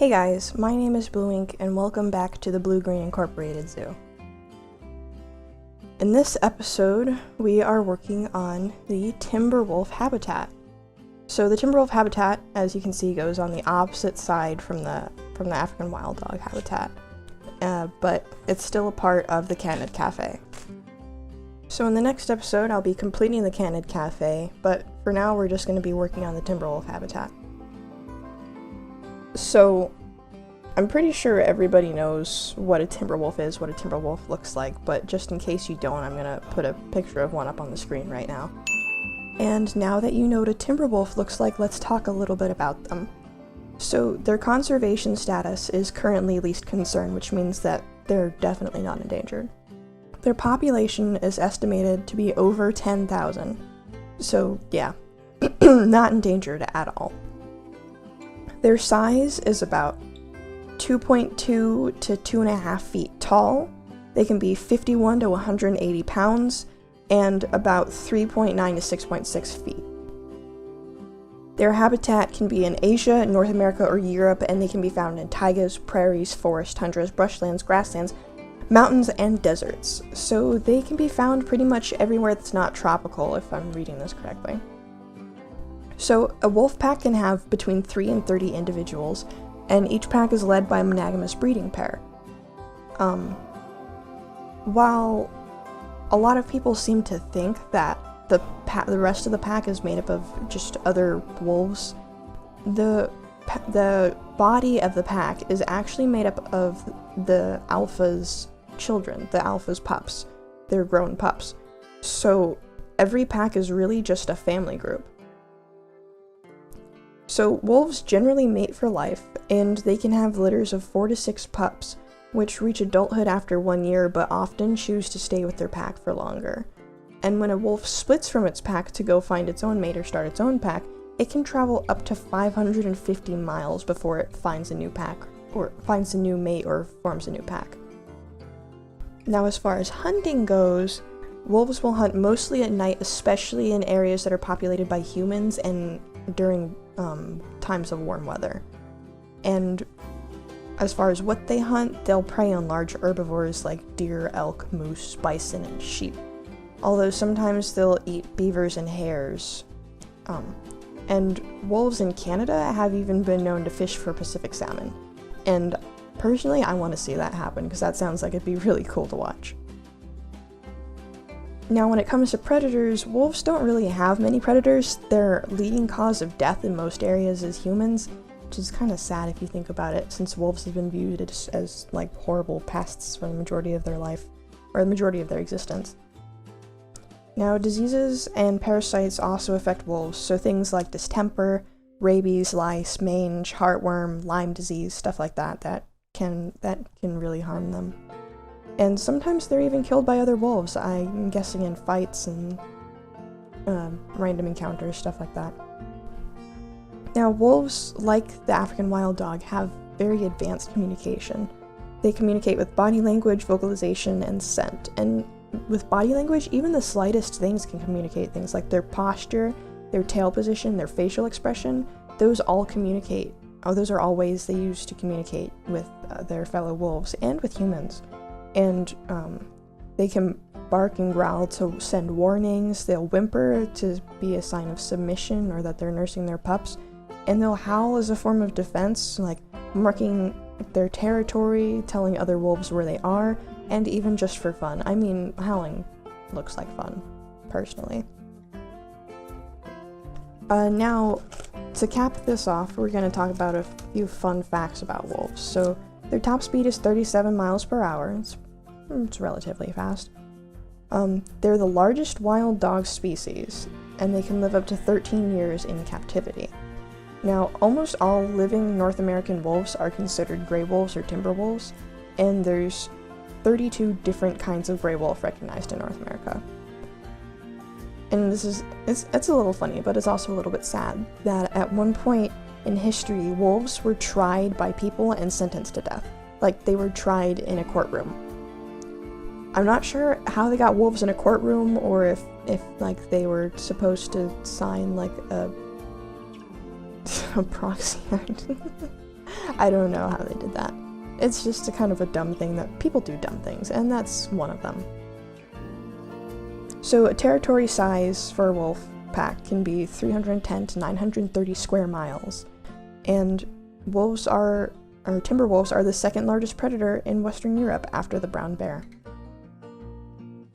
Hey guys, my name is BluInc and welcome back to the BluGreen Incorporated Zoo. In this episode, we are working on the timber wolf habitat. So the timber wolf habitat, as you can see, goes on the opposite side from the African wild dog habitat, but it's still a part of the Canid Café. So in the next episode, I'll be completing the Canid Café, but for now we're just going to be working on the timber wolf habitat. So, I'm pretty sure everybody knows what a timber wolf is, what a timber wolf looks like, but just in case you don't, I'm gonna put a picture of one up on the screen right now. And now that you know what a timber wolf looks like, let's talk a little bit about them. So, their conservation status is currently least concern, which means that they're definitely not endangered. Their population is estimated to be over 10,000. So, yeah, not endangered at all. Their size is about 2.2 to 2.5 feet tall. They can be 51 to 180 pounds and about 3.9 to 6.6 feet. Their habitat can be in Asia, North America, or Europe, and they can be found in taigas, prairies, forests, tundras, brushlands, grasslands, mountains, and deserts. So they can be found pretty much everywhere that's not tropical, if I'm reading this correctly. So, a wolf pack can have between 3 and 30 individuals, and each pack is led by a monogamous breeding pair. While a lot of people seem to think that the rest of the pack is made up of just other wolves, the body of the pack is actually made up of the alpha's children, the alpha's pups. They're grown pups. So, every pack is really just a family group. So, wolves generally mate for life, and they can have litters of 4 to 6 pups, which reach adulthood after 1 year, but often choose to stay with their pack for longer. And when a wolf splits from its pack to go find its own mate or start its own pack, it can travel up to 550 miles before it finds a new pack, or finds a new mate or forms a new pack. Now, as far as hunting goes, wolves will hunt mostly at night, especially in areas that are populated by humans and during times of warm weather. And as far as what they hunt, they'll prey on large herbivores like deer, elk, moose, bison, and sheep. Although sometimes they'll eat beavers and hares. And wolves in Canada have even been known to fish for Pacific salmon. And personally, I want to see that happen because that sounds like it'd be really cool to watch. Now, when it comes to predators, wolves don't really have many predators. Their leading cause of death in most areas is humans, which is kind of sad if you think about it, since wolves have been viewed as like horrible pests for the majority of their life, or the majority of their existence. Now, diseases and parasites also affect wolves, so things like distemper, rabies, lice, mange, heartworm, Lyme disease, stuff like that can really harm them. And sometimes they're even killed by other wolves, I'm guessing in fights and random encounters, stuff like that. Now, wolves, like the African wild dog, have very advanced communication. They communicate with body language, vocalization, and scent. And with body language, even the slightest things can communicate. Things like their posture, their tail position, their facial expression, those all communicate. Those are all ways they use to communicate with their fellow wolves and with humans. And they can bark and growl to send warnings, they'll whimper to be a sign of submission or that they're nursing their pups, and they'll howl as a form of defense, like marking their territory, telling other wolves where they are, and even just for fun. I mean, howling looks like fun, personally. Now, to cap this off, we're going to talk about a few fun facts about wolves. So, their top speed is 37 miles per hour. It's relatively fast. They're the largest wild dog species, and they can live up to 13 years in captivity. Now, almost all living North American wolves are considered gray wolves or timber wolves, and there's 32 different kinds of gray wolf recognized in North America. And it's a little funny, but it's also a little bit sad that at one point in history, wolves were tried by people and sentenced to death. Like, they were tried in a courtroom. I'm not sure how they got wolves in a courtroom, or if like they were supposed to sign like a proxy act. I don't know how they did that. It's just a kind of a dumb thing that people do dumb things, and that's one of them. So a territory size for a wolf pack can be 310 to 930 square miles, and timber wolves are the second largest predator in Western Europe after the brown bear.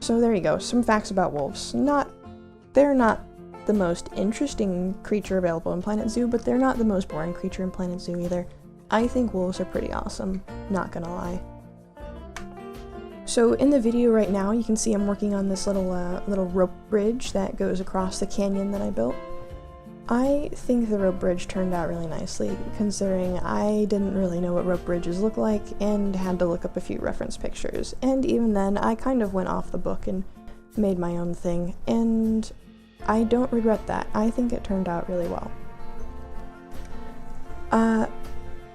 So there you go, some facts about wolves. They're not the most interesting creature available in Planet Zoo, but they're not the most boring creature in Planet Zoo either. I think wolves are pretty awesome, not gonna lie. So in the video right now, you can see I'm working on this little rope bridge that goes across the canyon that I built. I think the rope bridge turned out really nicely, considering I didn't really know what rope bridges look like and had to look up a few reference pictures. And even then, I kind of went off the book and made my own thing, and I don't regret that. I think it turned out really well.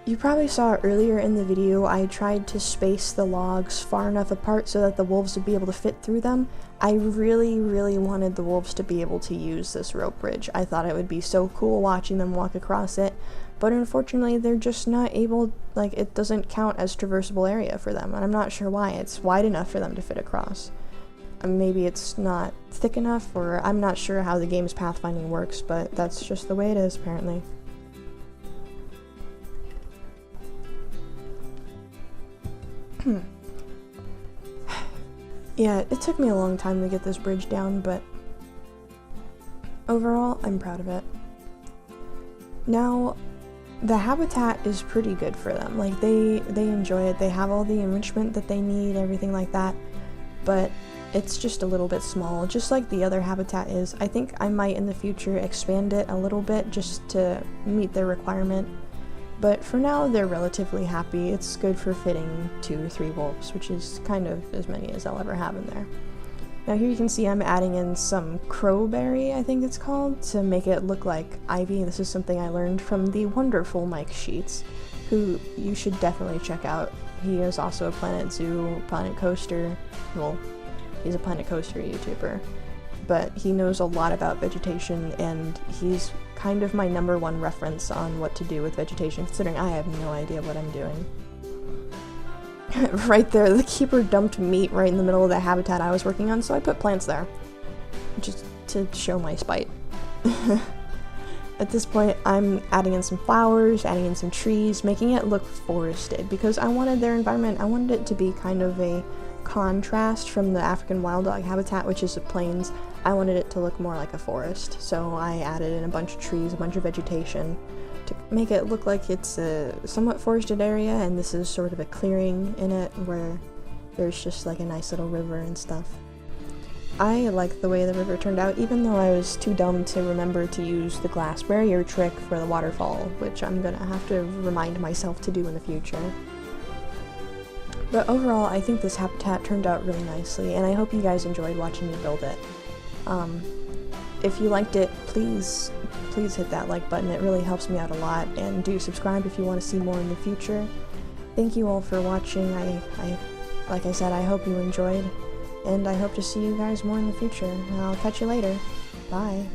You probably saw earlier in the video I tried to space the logs far enough apart so that the wolves would be able to fit through them. I really, really wanted the wolves to be able to use this rope bridge. I thought it would be so cool watching them walk across it, but unfortunately they're just not able, like, it doesn't count as traversable area for them, and I'm not sure why. It's wide enough for them to fit across. Maybe it's not thick enough, or I'm not sure how the game's pathfinding works, but that's just the way it is apparently. Yeah, it took me a long time to get this bridge down, but overall, I'm proud of it. Now, the habitat is pretty good for them. Like, they enjoy it, they have all the enrichment that they need, everything like that, but it's just a little bit small, just like the other habitat is. I think I might in the future expand it a little bit just to meet their requirement. But for now, they're relatively happy. It's good for fitting 2 or 3 wolves, which is kind of as many as I'll ever have in there. Now here you can see I'm adding in some crowberry, I think it's called, to make it look like ivy. This is something I learned from the wonderful Mike Sheets, who you should definitely check out. He is also a Planet Zoo, Planet Coaster, well, he's a Planet Coaster YouTuber, but he knows a lot about vegetation, and he's kind of my #1 reference on what to do with vegetation, considering I have no idea what I'm doing. Right there, the keeper dumped meat right in the middle of the habitat I was working on, so I put plants there, just to show my spite. At this point, I'm adding in some flowers, adding in some trees, making it look forested, because I wanted their environment, I wanted it to be kind of a contrast from the African wild dog habitat, which is the plains. I wanted it to look more like a forest, so I added in a bunch of trees, a bunch of vegetation, to make it look like it's a somewhat forested area, and this is sort of a clearing in it where there's just like a nice little river and stuff. I like the way the river turned out, even though I was too dumb to remember to use the glass barrier trick for the waterfall, which I'm gonna have to remind myself to do in the future. But overall, I think this habitat turned out really nicely, and I hope you guys enjoyed watching me build it. If you liked it, please hit that like button. It really helps me out a lot, and do subscribe if you want to see more in the future. Thank you all for watching. Like I said, I hope you enjoyed, and I hope to see you guys more in the future. And I'll catch you later. Bye.